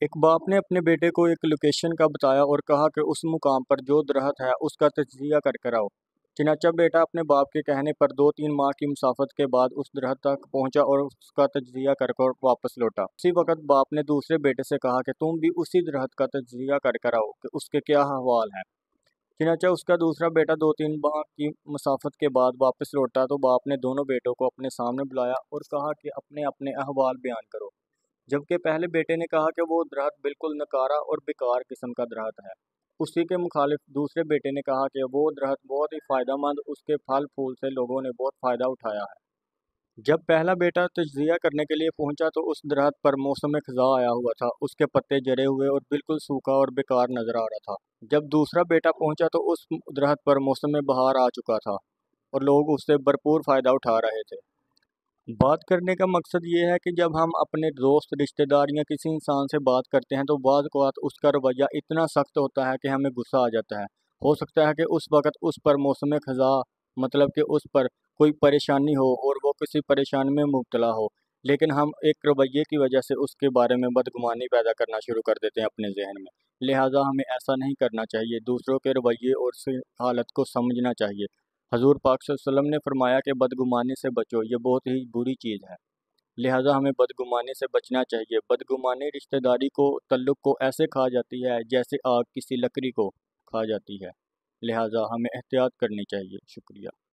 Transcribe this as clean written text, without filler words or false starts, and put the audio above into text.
ایک باپ نے اپنے بیٹے کو ایک لوکیشن کا بتایا اور کہا کہ اس مقام پر جو درخت ہے اس کا تجزیہ کر کر آؤ۔ چنانچہ بیٹا اپنے باپ کے کہنے پر 2-3 ماہ کی مسافت کے بعد اس درخت تک پہنچا اور اس کا تجزیہ کر کر واپس لوٹا۔ اسی وقت باپ نے دوسرے بیٹے سے کہا کہ تم بھی اسی درخت کا تجزیہ کر کر آؤ کہ اس کے کیا احوال ہیں۔ چنانچہ اس کا دوسرا بیٹا 2-3 ماہ کی مسافت کے بعد واپس لوٹا تو باپ نے دونوں بیٹوں کو اپنے سامنے بلایا اور کہا کہ اپنے اپنے احوال بیان کرو۔ جبکہ پہلے بیٹے نے کہا کہ وہ درخت بالکل نکارا اور بیکار قسم کا درخت ہے۔ اسی کے مخالف دوسرے بیٹے نے کہا کہ وہ درخت بہت ہی فائدہ مند، اس کے پھل پھول سے لوگوں نے بہت فائدہ اٹھایا ہے۔ جب پہلا بیٹا تجزیہ کرنے کے لیے پہنچا تو اس درخت پر موسم خزاں آیا ہوا تھا، اس کے پتے جھڑے ہوئے اور بالکل سوکھا اور بیکار نظر آ رہا تھا۔ جب دوسرا بیٹا پہنچا تو اس درخت پر موسم بہار آ چکا تھا اور لوگ اس سے بھرپور فائدہ اٹھا رہے تھے۔ بات کرنے کا مقصد یہ ہے کہ جب ہم اپنے دوست، رشتہ دار یا کسی انسان سے بات کرتے ہیں تو بعض اوقات اس کا رویہ اتنا سخت ہوتا ہے کہ ہمیں غصہ آ جاتا ہے۔ ہو سکتا ہے کہ اس وقت اس پر موسم خزاں، مطلب کہ اس پر کوئی پریشانی ہو اور وہ کسی پریشانی میں مبتلا ہو، لیکن ہم ایک رویے کی وجہ سے اس کے بارے میں بدگمانی پیدا کرنا شروع کر دیتے ہیں اپنے ذہن میں۔ لہٰذا ہمیں ایسا نہیں کرنا چاہیے، دوسروں کے رویے اور اس حالت کو سمجھنا چاہیے۔ حضور پاک صلی اللہ علیہ وسلم نے فرمایا کہ بدگمانی سے بچو، یہ بہت ہی بری چیز ہے۔ لہٰذا ہمیں بدگمانی سے بچنا چاہیے۔ بدگمانی رشتہ داری کو، تعلق کو ایسے کھا جاتی ہے جیسے آگ کسی لکڑی کو کھا جاتی ہے۔ لہٰذا ہمیں احتیاط کرنی چاہیے۔ شکریہ۔